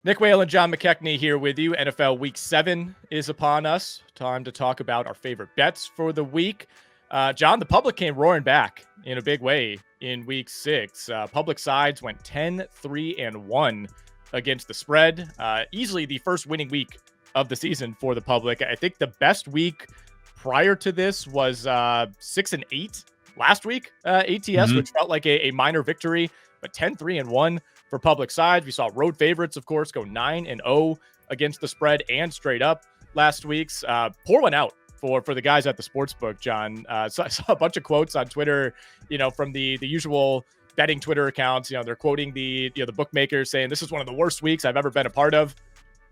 Nick Whalen, John McKechnie here with you. NFL Week 7 is upon us. Time to talk about our favorite bets for the week. John, the public came roaring back in a big way in Week 6. Public sides went 10-3-1 against the spread. Easily the first winning week of the season for the public. I think the best week prior to this was 6-8 last week, ATS, which felt like a minor victory, but 10-3-1 for public sides. We saw road favorites, of course, go 9-0 against the spread and straight up last week's. Pour one out for the guys at the sportsbook, John. So I saw a bunch of quotes on Twitter, from the usual betting Twitter accounts. They're quoting the bookmakers saying this is one of the worst weeks I've ever been a part of.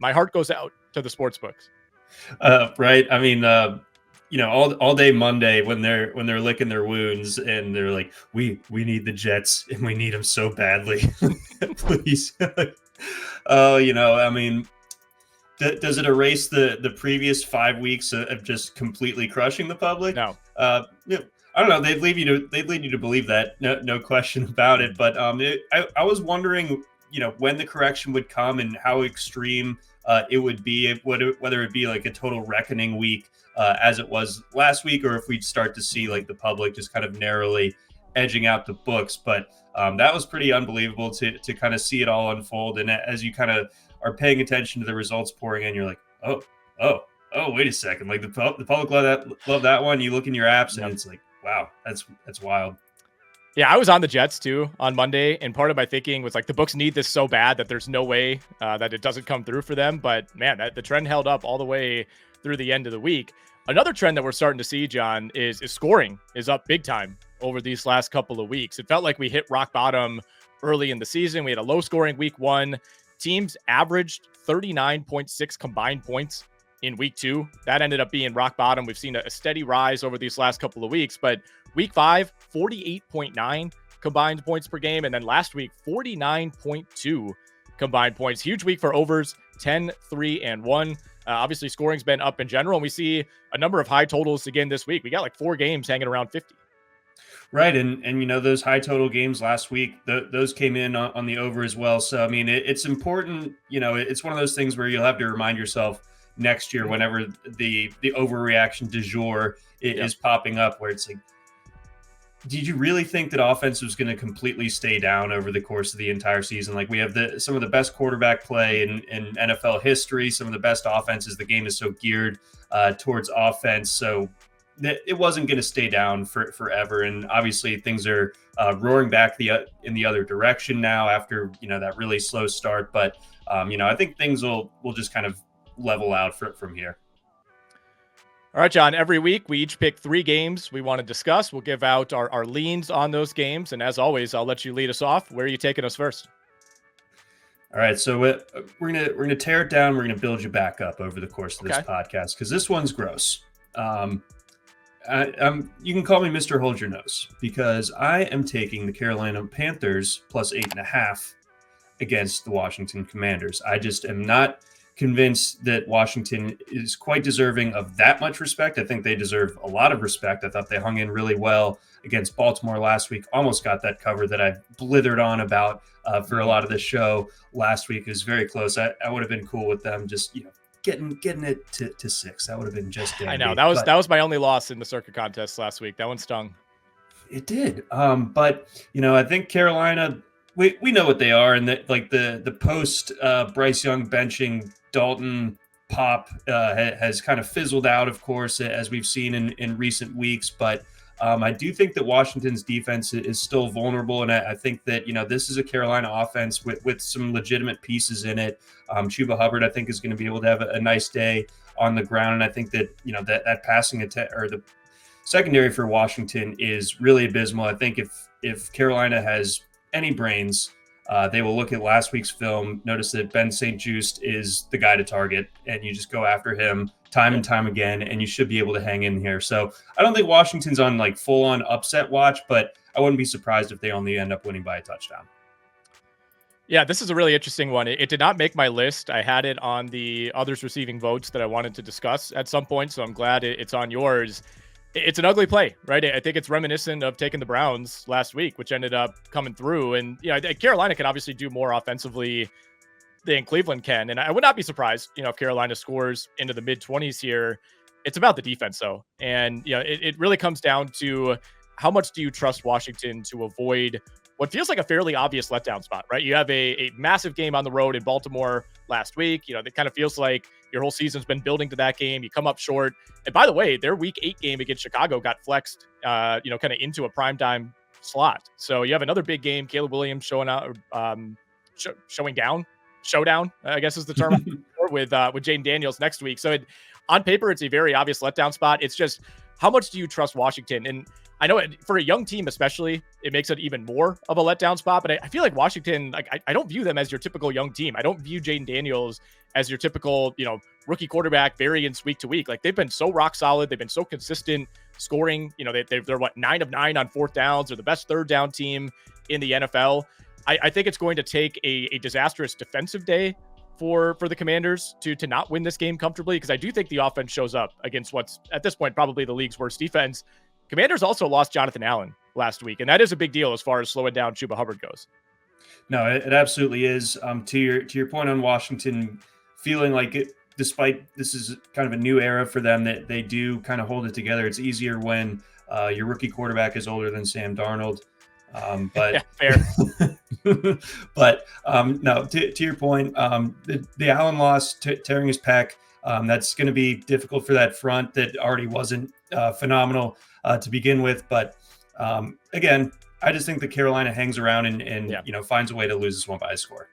My heart goes out to the sportsbooks. Right. I mean, all day Monday when they're licking their wounds and they're like, we need the Jets and we need them so badly. Please. I mean, does it erase the previous 5 weeks of just completely crushing the public? No. I don't know. They'd lead you to believe that. No question about it. But I was wondering, when the correction would come and how extreme it would be, whether it be like a total reckoning week as it was last week, or if we'd start to see like the public just kind of narrowly edging out the books. But that was pretty unbelievable to kind of see it all unfold. And as you kind of are paying attention to the results pouring in, you're like, oh, wait a second. Like the public love that one. You look in your apps and it's like, wow, that's wild. Yeah, I was on the Jets too on Monday, and part of my thinking was like the books need this so bad that there's no way that it doesn't come through for them. But man, the trend held up all the way through the end of the week. Another trend that we're starting to see, John, is scoring is up big time over these last couple of weeks. It felt like we hit rock bottom early in the season. We had a low scoring week 1. Teams averaged 39.6 combined points in week 2. That ended up being rock bottom. We've seen a steady rise over these last couple of weeks, but week 5, 48.9 combined points per game. And then last week, 49.2 combined points. Huge week for overs, 10-3-1. Obviously, scoring's been up in general, and we see a number of high totals again this week. We got like 4 games hanging around 50. Right, and those high total games last week, those came in on the over as well. So, I mean, it's important, it's one of those things where you'll have to remind yourself next year whenever the overreaction du jour is popping up, where it's like, did you really think that offense was going to completely stay down over the course of the entire season? Like, we have some of the best quarterback play in NFL history, some of the best offenses. The game is so geared towards offense. So it wasn't going to stay down forever. And obviously things are roaring back in the other direction now after, that really slow start. But, I think things will just kind of level out from here. All right, John, every week we each pick 3 games we want to discuss. We'll give out our leans on those games. And as always, I'll let you lead us off. Where are you taking us first? All right, so we're gonna tear it down. We're gonna build you back up over the course of this podcast, because this one's gross. You can call me Mr. Hold Your Nose, because I am taking the Carolina Panthers plus 8.5 against the Washington Commanders. I just am not convinced that Washington is quite deserving of that much respect. I think they deserve a lot of respect. I thought they hung in really well against Baltimore last week. Almost got that cover that I blithered on about for a lot of the show last week. It was very close. I would have been cool with them just, getting it to 6. That would have been just dandy. I know that was my only loss in the Circa contest last week. That one stung. It did. But I think Carolina, we know what they are, and that like the post Bryce Young benching Dalton pop has kind of fizzled out, of course, as we've seen in recent weeks. But I do think that Washington's defense is still vulnerable, and I think that this is a Carolina offense with some legitimate pieces in it. Chuba Hubbard, I think, is going to be able to have a nice day on the ground, and I think that that passing attack, or the secondary for Washington, is really abysmal. I think if Carolina has any brains, they will look at last week's film, notice that Ben St-Juste is the guy to target, and you just go after him time and time again, and you should be able to hang in here. So I don't think Washington's on like full-on upset watch, but I wouldn't be surprised if they only end up winning by a touchdown. Yeah, this is a really interesting one. It did not make my list. I had it on the others receiving votes that I wanted to discuss at some point, so I'm glad it's on yours. It's an ugly play, right? I think it's reminiscent of taking the Browns last week, which ended up coming through. And Carolina can obviously do more offensively than Cleveland can. And I would not be surprised, if Carolina scores into the mid-20s here. It's about the defense, though. And, it really comes down to how much do you trust Washington to avoid what feels like a fairly obvious letdown spot, right? You have a massive game on the road in Baltimore last week. It kind of feels like your whole season's been building to that game. You come up short. And by the way, their week 8 game against Chicago got flexed, kind of into a primetime slot. So you have another big game, Caleb Williams showing out, showdown, I guess is the term with Jaden Daniels next week. So on paper, it's a very obvious letdown spot. It's just, how much do you trust Washington? And I know for a young team, especially, it makes it even more of a letdown spot. But I feel like Washington, I don't view them as your typical young team. I don't view Jaden Daniels as your typical, rookie quarterback variance week to week. Like, they've been so rock solid. They've been so consistent scoring. They're 9 of 9 on fourth downs. They're the best third down team in the NFL. I think it's going to take a disastrous defensive day for the Commanders to not win this game comfortably, because I do think the offense shows up against what's at this point probably the league's worst defense. Commanders also lost Jonathan Allen last week, and that is a big deal as far as slowing down Chuba Hubbard goes. No, it absolutely is. To your point on Washington, feeling like it, despite this is kind of a new era for them, that they do kind of hold it together. It's easier when your rookie quarterback is older than Sam Darnold. But yeah, fair. But no, to your point, the Allen loss, tearing his pec, that's going to be difficult for that front that already wasn't phenomenal to begin with. But again, I just think that Carolina hangs around and finds a way to lose this one by a score.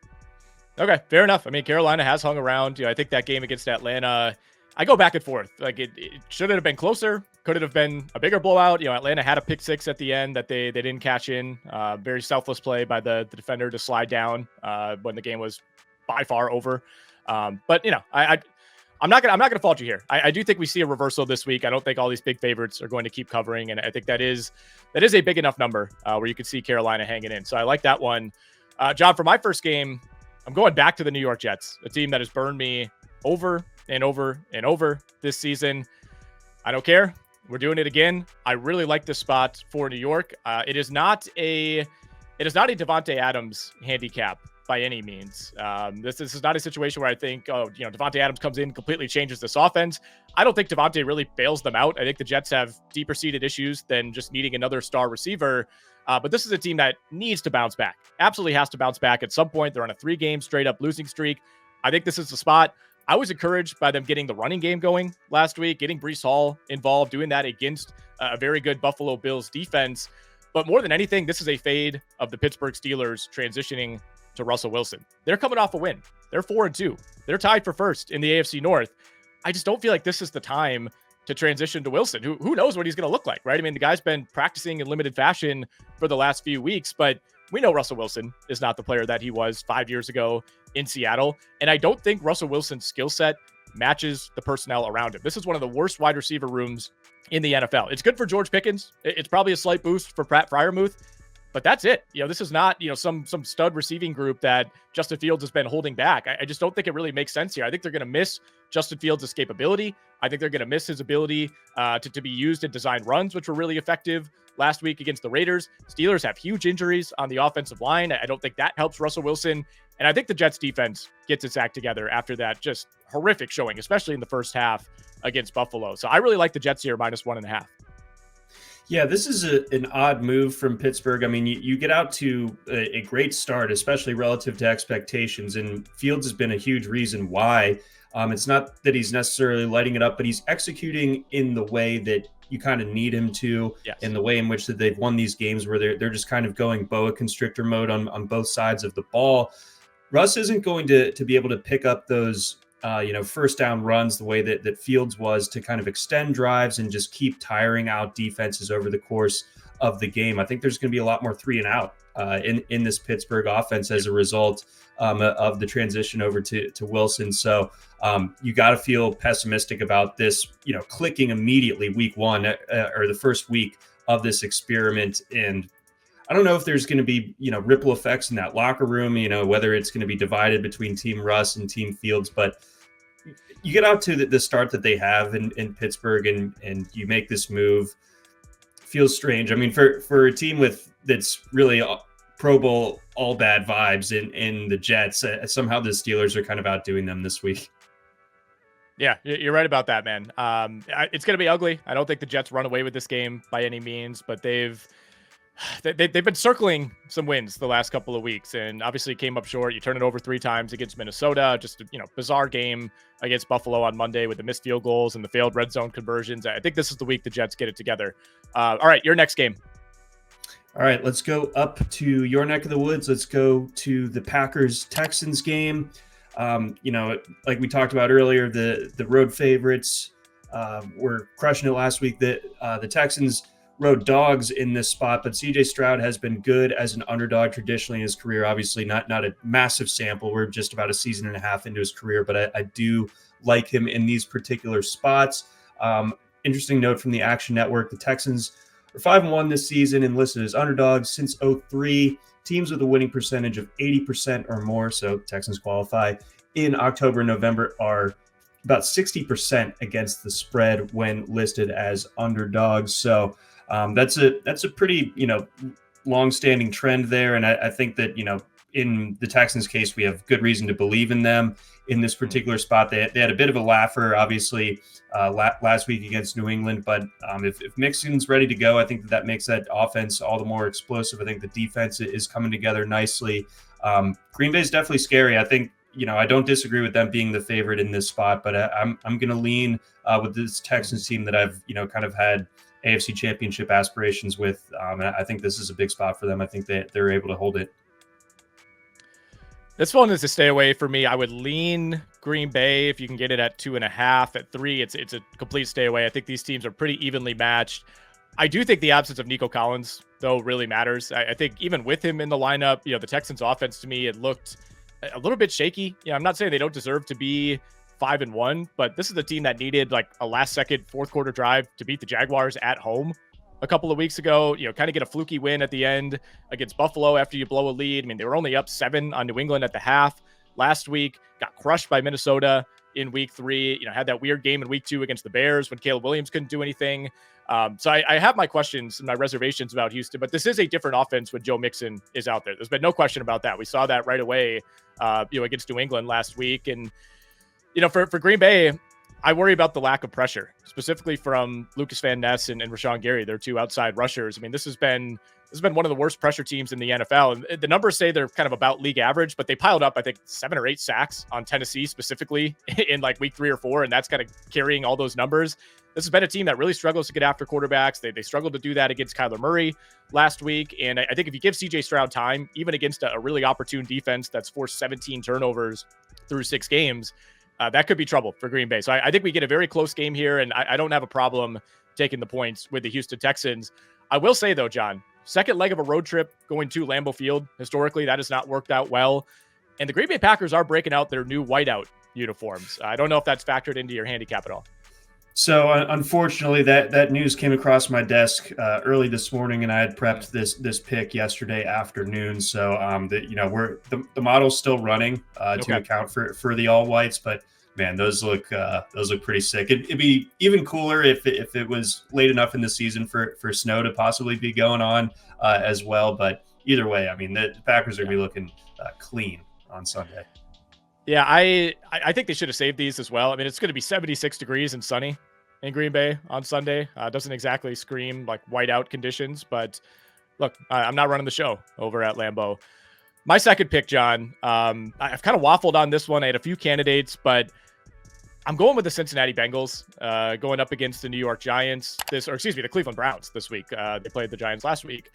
Okay, fair enough. I mean, Carolina has hung around. I think that game against Atlanta, I go back and forth. Like, it should it have been closer? Could it have been a bigger blowout? Atlanta had a pick six at the end that they didn't catch in. Very selfless play by the defender to slide down when the game was by far over. But I'm not gonna fault you here. I do think we see a reversal this week. I don't think all these big favorites are going to keep covering, and I think that is a big enough number where you could see Carolina hanging in. So I like that one. John, for my first game, I'm going back to the New York Jets, a team that has burned me over and over and over this season. I don't care. We're doing it again. I really like this spot for New York. It is not a Devontae Adams handicap by any means. This is not a situation where I think, Devontae Adams comes in, completely changes this offense. I don't think Devontae really bails them out. I think the Jets have deeper seated issues than just needing another star receiver. But this is a team that needs to bounce back. Absolutely has to bounce back at some point. They're on a 3-game straight up losing streak. I think this is the spot. I was encouraged by them getting the running game going last week, getting Breece Hall involved, doing that against a very good Buffalo Bills defense. But more than anything, this is a fade of the Pittsburgh Steelers transitioning to Russell Wilson. They're coming off a win. They're 4-2. They're tied for first in the AFC North. I just don't feel like this is the time to transition to Wilson. Who knows what he's going to look like, right? I mean, the guy's been practicing in limited fashion for the last few weeks, but we know Russell Wilson is not the player that he was 5 years ago in Seattle. And I don't think Russell Wilson's skill set matches the personnel around him. This is one of the worst wide receiver rooms in the NFL. It's good for George Pickens. It's probably a slight boost for Pat Freiermuth, but that's it. This is not, some stud receiving group that Justin Fields has been holding back. I just don't think it really makes sense here. I think they're going to miss Justin Fields' escapability. I think they're going to miss his ability to be used in design runs, which were really effective last week against the Raiders. Steelers have huge injuries on the offensive line. I don't think that helps Russell Wilson. And I think the Jets defense gets its act together after that just horrific showing, especially in the first half against Buffalo. So I really like the Jets here, -1.5. Yeah, this is an odd move from Pittsburgh. I mean, you get out to a great start, especially relative to expectations, and Fields has been a huge reason why. It's not that he's necessarily lighting it up, but he's executing in the way that you kind of need him to, yes, in the way in which that they've won these games where they're just kind of going boa constrictor mode on both sides of the ball. Russ isn't going to be able to pick up those first down runs the way that Fields was, to kind of extend drives and just keep tiring out defenses over the course of the game. I think there's going to be a lot more 3 and out in this Pittsburgh offense as a result of the transition over to Wilson. So you got to feel pessimistic about this, clicking immediately week 1 or the first week of this experiment. And I don't know if there's going to be, ripple effects in that locker room, whether it's going to be divided between Team Russ and Team Fields, but you get out to the start that they have in Pittsburgh and you make this move. Feels strange. I mean, for a team that's really Pro Bowl all bad vibes in the Jets. Somehow the Steelers are kind of outdoing them this week. Yeah, you're right about that, man. It's going to be ugly. I don't think the Jets run away with this game by any means, but they've been circling some wins the last couple of weeks, and obviously came up short. You turn it over 3 times against Minnesota. Just a bizarre game against Buffalo on Monday with the missed field goals and the failed red zone conversions. I think this is the week the Jets get it together. All right, your next game. All right, let's go up to your neck of the woods. Let's go to the Packers-Texans game. Like we talked about earlier, the road favorites were crushing it last week. The Texans road dogs in this spot, but CJ Stroud has been good as an underdog traditionally in his career. Obviously, not a massive sample. We're just about a season and a half into his career, but I do like him in these particular spots. Interesting note from the Action Network: the Texans are 5-1 this season and listed as underdogs since 2003. Teams with a winning percentage of 80% or more, so Texans qualify, in October and November are about 60% against the spread when listed as underdogs. So that's a pretty long-standing trend there, and I think that in the Texans' case, we have good reason to believe in them in this particular spot. They had a bit of a laugher, obviously, last week against New England, but if Mixon's ready to go, I think that makes that offense all the more explosive. I think the defense is coming together nicely. Green Bay is definitely scary. I think, I don't disagree with them being the favorite in this spot, but I'm going to lean with this Texans team that I've, kind of had AFC Championship aspirations with. And I think this is a big spot for them. I think that they're able to hold it. This one is a stay away for me. I would lean Green Bay if you can get it at 2.5. At 3, it's a complete stay away. I think these teams are pretty evenly matched. I do think the absence of Nico Collins, though, really matters. I think even with him in the lineup, the Texans offense, to me, it looked a little bit shaky. I'm not saying they don't deserve to be 5-1, but this is the team that needed like a last-second fourth quarter drive to beat the Jaguars at home a couple of weeks ago, kind of get a fluky win at the end against Buffalo after you blow a lead. I mean, they were only up 7 on New England at the half last week, got crushed by Minnesota in week 3, had that weird game in week 2 against the Bears when Caleb Williams couldn't do anything. So I have my questions and my reservations about Houston, but this is a different offense when Joe Mixon is out there. There's been no question about that. We saw that right away, against New England last week. And, for Green Bay, I worry about the lack of pressure, specifically from Lucas Van Ness and Rashawn Gary. They're 2 outside rushers. I mean, this has been one of the worst pressure teams in the NFL. And the numbers say they're kind of about league average, but they piled up, I think, 7 or 8 sacks on Tennessee specifically in like week 3 or 4. And that's kind of carrying all those numbers. This has been a team that really struggles to get after quarterbacks. They struggled to do that against Kyler Murray last week. And I think if you give CJ Stroud time, even against a really opportune defense that's forced 17 turnovers through 6 games, that could be trouble for Green Bay. So I think we get a very close game here, and I don't have a problem taking the points with the Houston Texans. I will say, though, John, second leg of a road trip going to Lambeau Field. Historically, that has not worked out well. And the Green Bay Packers are breaking out their new whiteout uniforms. I don't know if that's factored into your handicap at all. So unfortunately, that news came across my desk early this morning, and I had prepped this pick yesterday afternoon. So the model's still running to account for the all whites, but man, those look pretty sick. It'd be even cooler if it was late enough in the season for snow to possibly be going on as well. But either way, I mean, the Packers are gonna be looking clean on Sunday. Yeah, I think they should have saved these as well. I mean, it's going to be 76 degrees and sunny in Green Bay on Sunday. Doesn't exactly scream like whiteout conditions, but look, I'm not running the show over at Lambeau. My second pick, John, I've kind of waffled on this one. I had a few candidates, but I'm going with the Cincinnati Bengals going up against the New York Giants the Cleveland Browns this week. They played the Giants last week.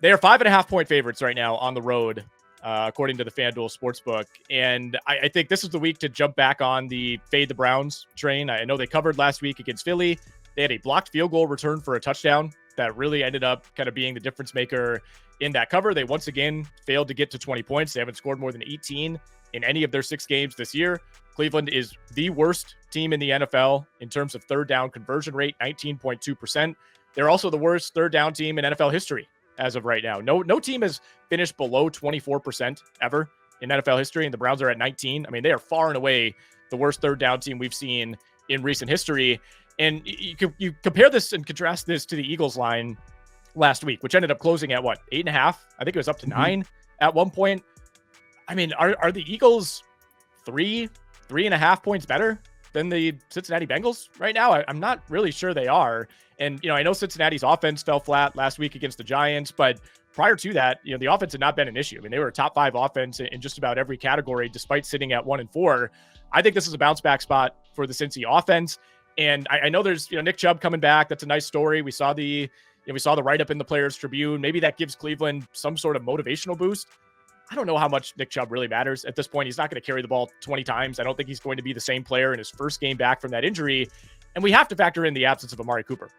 They are 5.5-point favorites right now on the road, according to the FanDuel Sportsbook. And I think this is the week to jump back on the fade the Browns train. I know they covered last week against Philly. They had a blocked field goal return for a touchdown that really ended up kind of being the difference maker in that cover. They once again failed to get to 20 points. They haven't scored more than 18 in any of their 6 games this year. Cleveland is the worst team in the NFL in terms of third down conversion rate, 19.2%. They're also the worst third down team in NFL history as of right now. No team has finished below 24% ever in NFL history, and the Browns are at 19. I mean, they are far and away the worst third down team we've seen in recent history. And you compare this and contrast this to the Eagles line last week, which ended up closing at what, 8.5? I think it was up to 9 at one point. I mean, are the Eagles 3.5 points better than the Cincinnati Bengals right now? I'm not really sure they are. And, I know Cincinnati's offense fell flat last week against the Giants, but prior to that, the offense had not been an issue. I mean, they were a top 5 offense in just about every category, despite sitting at 1-4. I think this is a bounce back spot for the Cincy offense. And I know there's, Nick Chubb coming back. That's a nice story. We saw the write-up in the Players Tribune. Maybe that gives Cleveland some sort of motivational boost. I don't know how much Nick Chubb really matters at this point. He's not going to carry the ball 20 times. I don't think he's going to be the same player in his first game back from that injury. And we have to factor in the absence of Amari Cooper.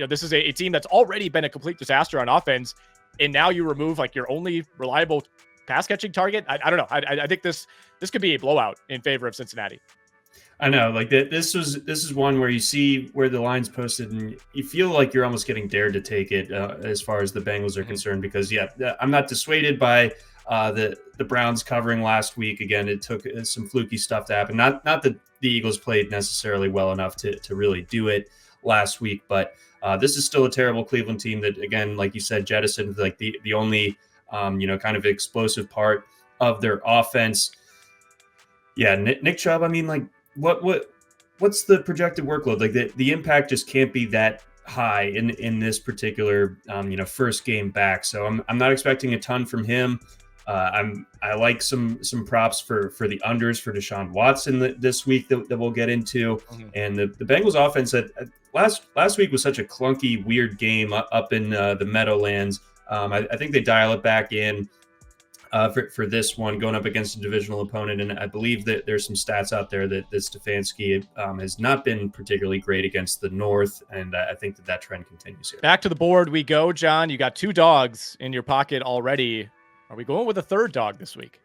This is a team that's already been a complete disaster on offense. And now you remove your only reliable pass catching target. I don't know. I think this could be a blowout in favor of Cincinnati. I know, this is one where you see where the line's posted and you feel like you're almost getting dared to take it as far as the Bengals are concerned, because I'm not dissuaded by the Browns covering last week. Again, it took some fluky stuff to happen. Not that the Eagles played necessarily well enough to really do it last week, but this is still a terrible Cleveland team that, again, like you said, jettisoned the only kind of explosive part of their offense. Yeah, Nick Chubb. I mean, what's the projected workload? The impact just can't be that high in this particular first game back. So I'm not expecting a ton from him. I like some props for the unders for Deshaun Watson this week that we'll get into. And the Bengals offense last week was such a clunky, weird game up in the Meadowlands. I think they dial it back in for this one, going up against a divisional opponent. And I believe that there's some stats out there that Stefanski has not been particularly great against the North. And I think that trend continues here. Back to the board we go, John. You got 2 dogs in your pocket already. Are we going with a 3rd dog this week?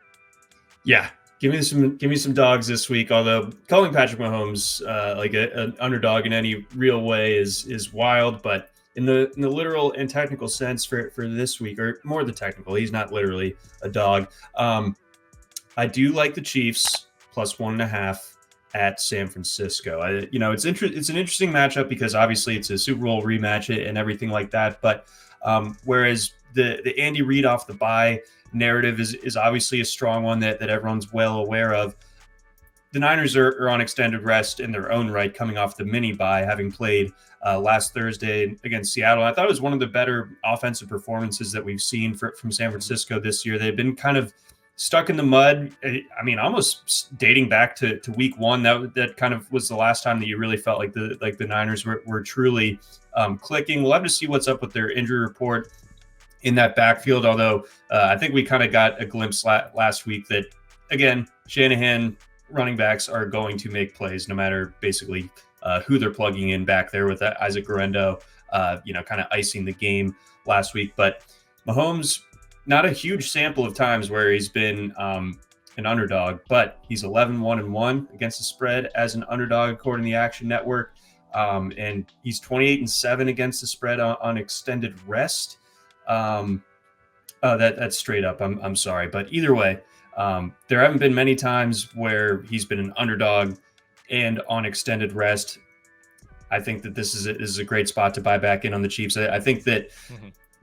Yeah. Give me some dogs this week. Although calling Patrick Mahomes an underdog in any real way is wild, but in the literal and technical sense for this week, or more the technical, he's not literally a dog. I do like the Chiefs plus 1.5 at San Francisco. It's an interesting matchup because obviously it's a Super Bowl rematch and everything like that. But whereas the Andy Reid off the bye narrative is obviously a strong one that everyone's well aware of, the Niners are on extended rest in their own right, coming off the mini bye, having played last Thursday against Seattle. I thought it was one of the better offensive performances that we've seen from San Francisco this year. They've been kind of stuck in the mud. I mean, almost dating back to week 1. That kind of was the last time that you really felt like the Niners were truly clicking. We'll have to see what's up with their injury report in that backfield. Although I think we kind of got a glimpse last week that, again, Shanahan running backs are going to make plays no matter basically who they're plugging in back there, with Isaac Guerrero, kind of icing the game last week. But Mahomes, not a huge sample of times where he's been an underdog, but he's 11-1-1 against the spread as an underdog according to the Action Network. And he's 28-7 against the spread on extended rest. That's straight up. I'm sorry, but either way, there haven't been many times where he's been an underdog and on extended rest. I think that this is a great spot to buy back in on the Chiefs. I think that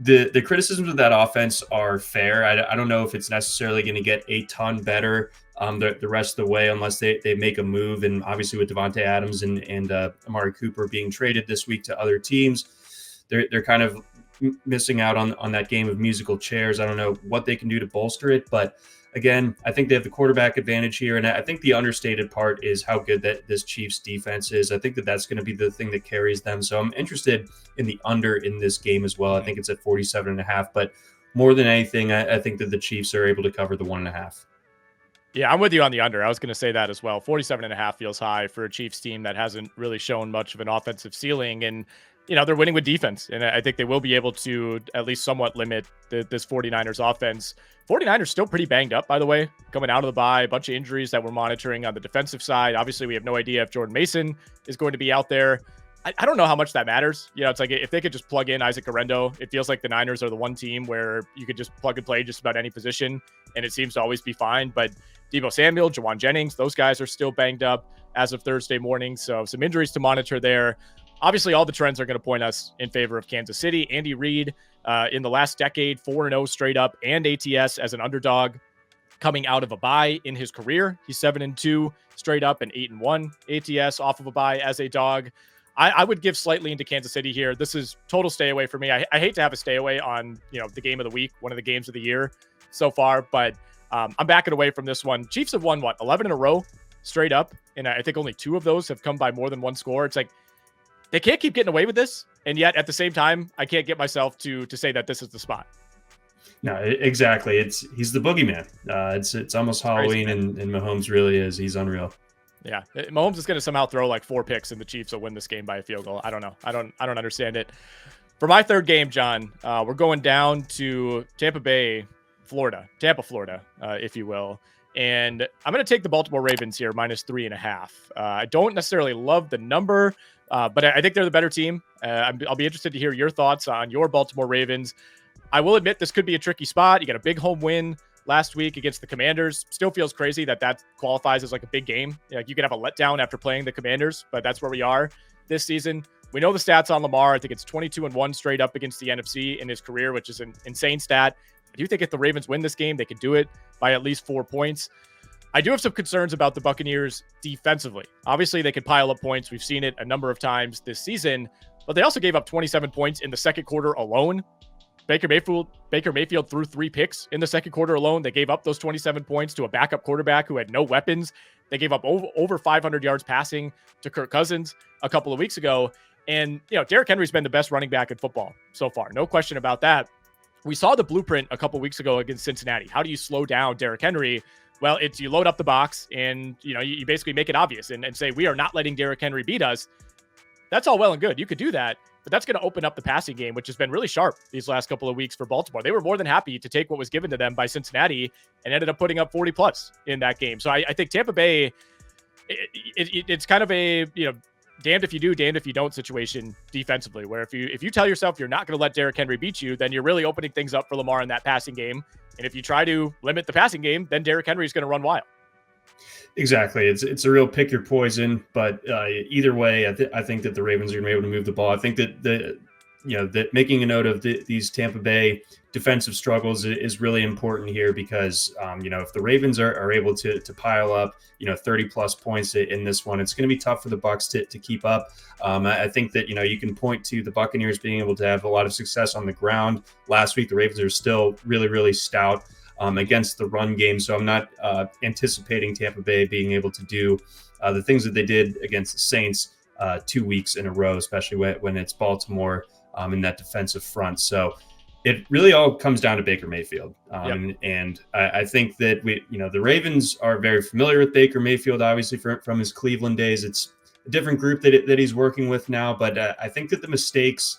the criticisms of that offense are fair. I don't know if it's necessarily going to get a ton better the rest of the way unless they make a move. And obviously with Devontae Adams and Amari Cooper being traded this week to other teams, they're kind of missing out on that game of musical chairs. I don't know what they can do to bolster it, but again, I think they have the quarterback advantage here. And I think the understated part is how good that this Chiefs defense is. I think that's going to be the thing that carries them. So I'm interested in the under in this game as well. I think it's at 47.5, but more than anything, I think that the Chiefs are able to cover the 1.5. Yeah, I'm with you on the under. I was going to say that as well. 47.5 feels high for a Chiefs team that hasn't really shown much of an offensive ceiling. And they're winning with defense, and I think they will be able to at least somewhat limit this 49ers offense. 49ers still pretty banged up, by the way, coming out of the bye. A bunch of injuries that we're monitoring on the defensive side. Obviously, we have no idea if Jordan Mason is going to be out there. I don't know how much that matters. It's like if they could just plug in Isaac Guerrero, it feels like the Niners are the one team where you could just plug and play just about any position, and it seems to always be fine. But Deebo Samuel, Jawan Jennings, those guys are still banged up as of Thursday morning, so some injuries to monitor there. Obviously, all the trends are going to point us in favor of Kansas City. Andy Reid in the last decade, 4-0 straight up, and ATS as an underdog coming out of a bye in his career. He's 7-2 straight up and 8-1 ATS off of a bye as a dog. I would give slightly into Kansas City here. This is total stay away for me. I hate to have a stay away on, the game of the week, one of the games of the year so far, but I'm backing away from this one. Chiefs have won 11 in a row straight up, and I think only 2 of those have come by more than one score. It's like they can't keep getting away with this, and yet at the same time, I can't get myself to say that this is the spot. No, exactly. He's the boogeyman. It's almost Halloween, crazy, and Mahomes really is. He's unreal. Yeah, Mahomes is going to somehow throw like 4 picks, and the Chiefs will win this game by a field goal. I don't know. I don't understand it. For my third game, John, we're going down to Tampa, Florida, if you will. And I'm going to take the Baltimore Ravens here, -3.5. I don't necessarily love the number, but I think they're the better team. I'll be interested to hear your thoughts on your Baltimore Ravens. I will admit this could be a tricky spot. You got a big home win last week against the Commanders. Still feels crazy that qualifies as like a big game. Like you could have a letdown after playing the Commanders, but that's where we are this season. We know the stats on Lamar. I think it's 22-1 straight up against the NFC in his career, which is an insane stat. I do think if the Ravens win this game, they could do it by at least 4 points. I do have some concerns about the Buccaneers defensively. Obviously, they can pile up points. We've seen it a number of times this season, but they also gave up 27 points in the second quarter alone. Baker Mayfield threw 3 picks in the second quarter alone. They gave up those 27 points to a backup quarterback who had no weapons. They gave up over 500 yards passing to Kirk Cousins a couple of weeks ago. And, Derrick Henry's been the best running back in football so far. No question about that. We saw the blueprint a couple weeks ago against Cincinnati. How do you slow down Derrick Henry? Well, it's you load up the box and, you basically make it obvious and say, we are not letting Derrick Henry beat us. That's all well and good. You could do that, but that's going to open up the passing game, which has been really sharp these last couple of weeks for Baltimore. They were more than happy to take what was given to them by Cincinnati and ended up putting up 40 plus in that game. So I think Tampa Bay, it's kind of a, damned if you do, damned if you don't situation defensively, where if you tell yourself you're not going to let Derrick Henry beat you, then you're really opening things up for Lamar in that passing game. And if you try to limit the passing game, then Derrick Henry is going to run wild. Exactly. It's a real pick your poison, but either way, I think that the Ravens are going to be able to move the ball. I think that that making a note of these Tampa Bay defensive struggles is really important here because, if the Ravens are able to pile up, 30 plus points in this one, it's going to be tough for the Bucs to keep up. I think that, you can point to the Buccaneers being able to have a lot of success on the ground. Last week, the Ravens are still really, really stout against the run game. So I'm not anticipating Tampa Bay being able to do the things that they did against the Saints 2 weeks in a row, especially when it's Baltimore in that defensive front. So it really all comes down to Baker Mayfield. And I think that the Ravens are very familiar with Baker Mayfield, obviously from his Cleveland days. It's a different group that he's working with now, but I think that the mistakes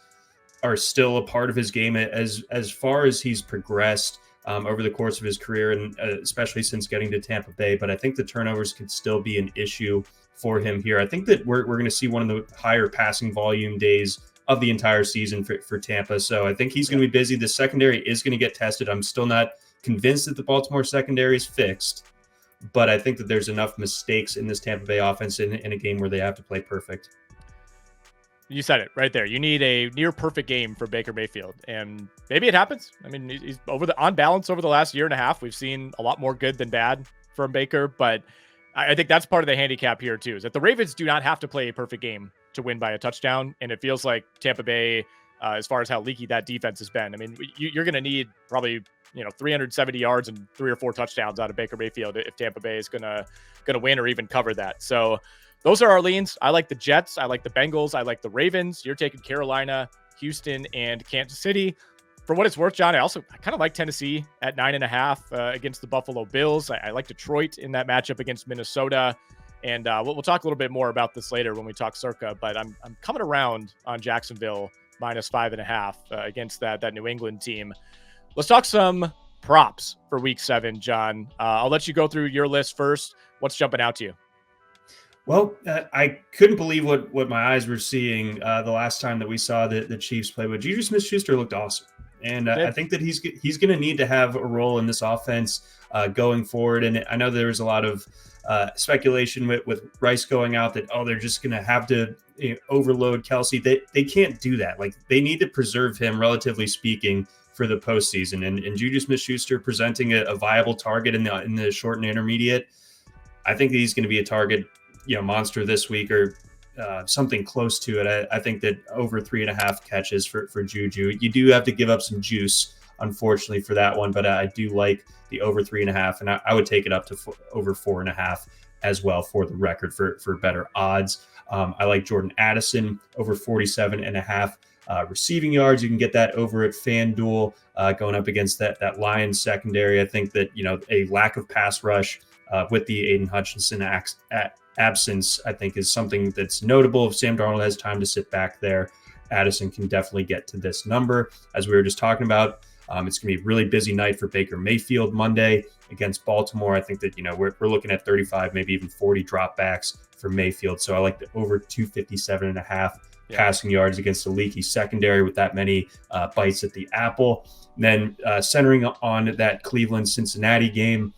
are still a part of his game as far as he's progressed over the course of his career, and especially since getting to Tampa Bay. But I think the turnovers could still be an issue for him here. I think that we're going to see one of the higher passing volume days of the entire season for Tampa. So I think he's going to be busy. The secondary is going to get tested. I'm still not convinced that the Baltimore secondary is fixed, but I think that there's enough mistakes in this Tampa Bay offense in a game where they have to play perfect. You said it right there. You need a near perfect game for Baker Mayfield, and maybe it happens. I mean, he's on balance over the last year and a half. We've seen a lot more good than bad from Baker, but I think that's part of the handicap here too, is that the Ravens do not have to play a perfect game to win by a touchdown. And it feels like Tampa Bay, as far as how leaky that defense has been, I mean, you're going to need probably, 370 yards and 3 or 4 touchdowns out of Baker Mayfield if Tampa Bay is going to win or even cover that. So those are our leans. I like the Jets. I like the Bengals. I like the Ravens. You're taking Carolina, Houston, and Kansas City. For what it's worth, John, I kind of like Tennessee at 9.5 against the Buffalo Bills. I like Detroit in that matchup against Minnesota. And we'll talk a little bit more about this later when we talk Circa, but I'm coming around on Jacksonville -5.5 against that New England team. Let's talk some props for week 7, John. I'll let you go through your list first. What's jumping out to you? Well, I couldn't believe what my eyes were seeing the last time that we saw the Chiefs play. But Juju Smith-Schuster looked awesome. And I think that he's going to need to have a role in this offense going forward. And I know there was a lot of speculation with Rice going out that, they're just going to have to overload Kelsey. They can't do that. Like, they need to preserve him, relatively speaking, for the postseason. And Juju Smith-Schuster presenting a viable target in the short and intermediate. I think he's going to be a target, monster this week, or something close to it. I think that over 3.5 catches for Juju. You do have to give up some juice, unfortunately, for that one, but I do like the over 3.5, and I would take it up to over 4.5 as well for the record for better odds. I like Jordan Addison over 47.5 receiving yards. You can get that over at FanDuel going up against that Lions secondary. I think that, a lack of pass rush with the Aiden Hutchinson absence, I think, is something that's notable. If Sam Darnold has time to sit back there, Addison can definitely get to this number. As we were just talking about, it's going to be a really busy night for Baker Mayfield Monday against Baltimore. I think that, we're looking at 35, maybe even 40 dropbacks for Mayfield. So I like the over 257.5 passing yards against a leaky secondary with that many bites at the apple. And then centering on that Cleveland-Cincinnati game,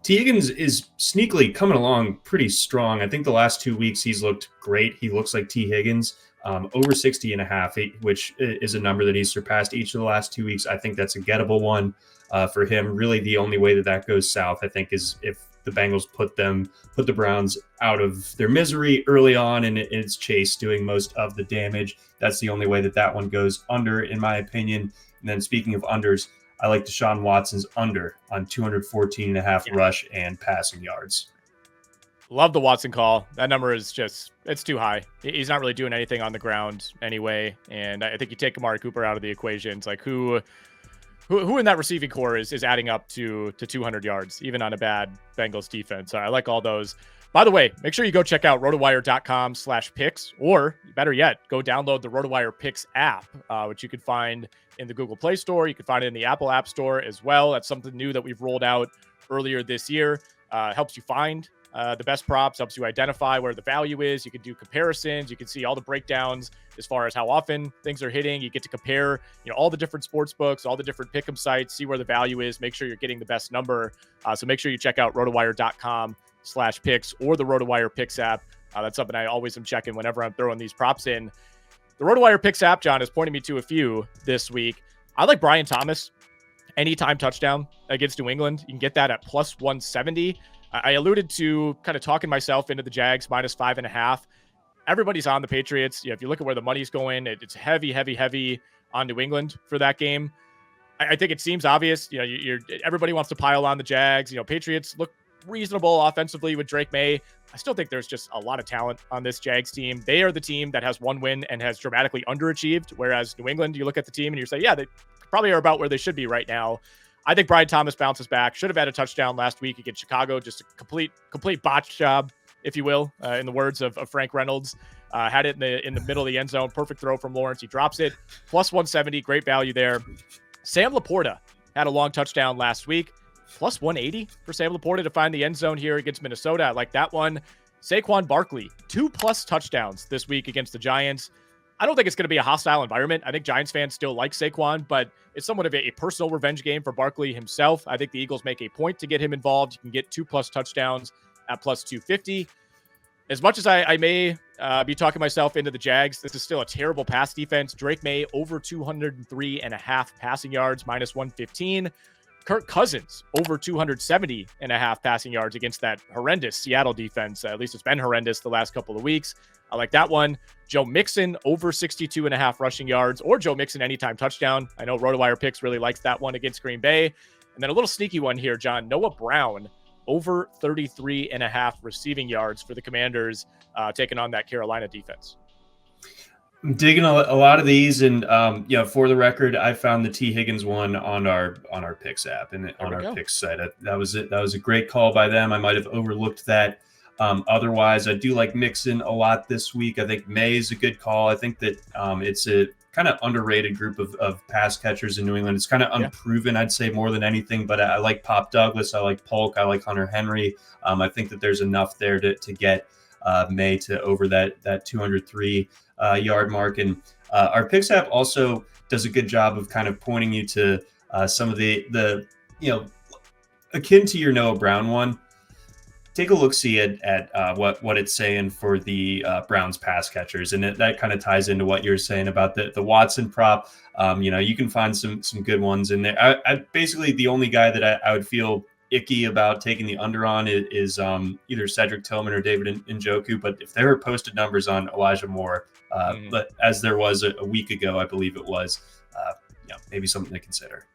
T. Higgins is sneakily coming along pretty strong. I think the last 2 weeks he's looked great. He looks like T. Higgins. Over 60.5, which is a number that he's surpassed each of the last 2 weeks. I think that's a gettable one for him. Really, the only way that goes south, I think, is if the Bengals put the Browns out of their misery early on, and it's Chase doing most of the damage. That's the only way that one goes under, in my opinion. And then speaking of unders, I like Deshaun Watson's under on 214.5 rush and passing yards. Love the Watson call. That number is it's too high. He's not really doing anything on the ground anyway. And I think you take Amari Cooper out of the equation. It's like who in that receiving core is adding up to 200 yards, even on a bad Bengals defense. I like all those. By the way, make sure you go check out rotowire.com/picks, or better yet, go download the RotoWire Picks app, which you can find in the Google Play Store. You can find it in the Apple App Store as well. That's something new that we've rolled out earlier this year. Helps you find the best props, helps you identify where the value is. You can do comparisons. You can see all the breakdowns as far as how often things are hitting. You get to compare, all the different sports books, all the different pick'em sites, see where the value is, make sure you're getting the best number. So make sure you check out rotowire.com/picks or the RotoWire Picks app. That's something I always am checking whenever I'm throwing these props in. The RotoWire Picks app, John, has pointed me to a few this week. I like Brian Thomas anytime touchdown against New England. You can get that at plus 170. I alluded to kind of talking myself into the Jags minus 5.5. Everybody's on the Patriots. If you look at where the money's going, it's heavy on New England for that game. I think it seems obvious. Everybody wants to pile on the Jags. Patriots look reasonable offensively with Drake May. I still think there's just a lot of talent on this Jags team. They are the team that has one win and has dramatically underachieved. Whereas New England, you look at the team and you say, yeah, they probably are about where they should be right now. I think Brian Thomas bounces back. Should have had a touchdown last week against Chicago. Just a complete botch job, if you will, in the words of Frank Reynolds. Had it in the middle of the end zone. Perfect throw from Lawrence. He drops it. Plus 170. Great value there. Sam Laporta had a long touchdown last week. Plus 180 for Sam Laporta to find the end zone here against Minnesota. I like that one. Saquon Barkley, 2+ touchdowns this week against the Giants. I don't think it's going to be a hostile environment. I think Giants fans still like Saquon, but it's somewhat of a personal revenge game for Barkley himself. I think the Eagles make a point to get him involved. You can get 2+ touchdowns at plus 250. As much as I may be talking myself into the Jags, this is still a terrible pass defense. Drake May over 203.5 passing yards, minus 115. Kirk Cousins over 270.5 passing yards against that horrendous Seattle defense. At least it's been horrendous the last couple of weeks. I like that one. Joe Mixon over 62.5 rushing yards, or Joe Mixon anytime touchdown. I know RotoWire Picks really likes that one against Green Bay. And then a little sneaky one here, John. Noah Brown over 33.5 receiving yards for the Commanders, taking on that Carolina defense. I'm digging a lot of these, and for the record, I found the T. Higgins one on our Picks app and on our Picks site. That was it. That was a great call by them. I might have overlooked that. Otherwise, I do like Mixon a lot this week. I think May is a good call. I think that it's a kind of underrated group of pass catchers in New England. It's kind of unproven, I'd say, more than anything. But I like Pop Douglas. I like Polk. I like Hunter Henry. I think that there's enough there to get May to over that 203 yard mark. And our Picks app also does a good job of kind of pointing you to some of the akin to your Noah Brown one. take a look see at what it's saying for the Browns pass catchers, and that kind of ties into what you're saying about the Watson prop. You can find some good ones in there. I basically the only guy that I would feel icky about taking the under on is either Cedric Tillman or David Njoku. But if there are posted numbers on Elijah Moore, but as there was a week ago, I believe it was, maybe something to consider.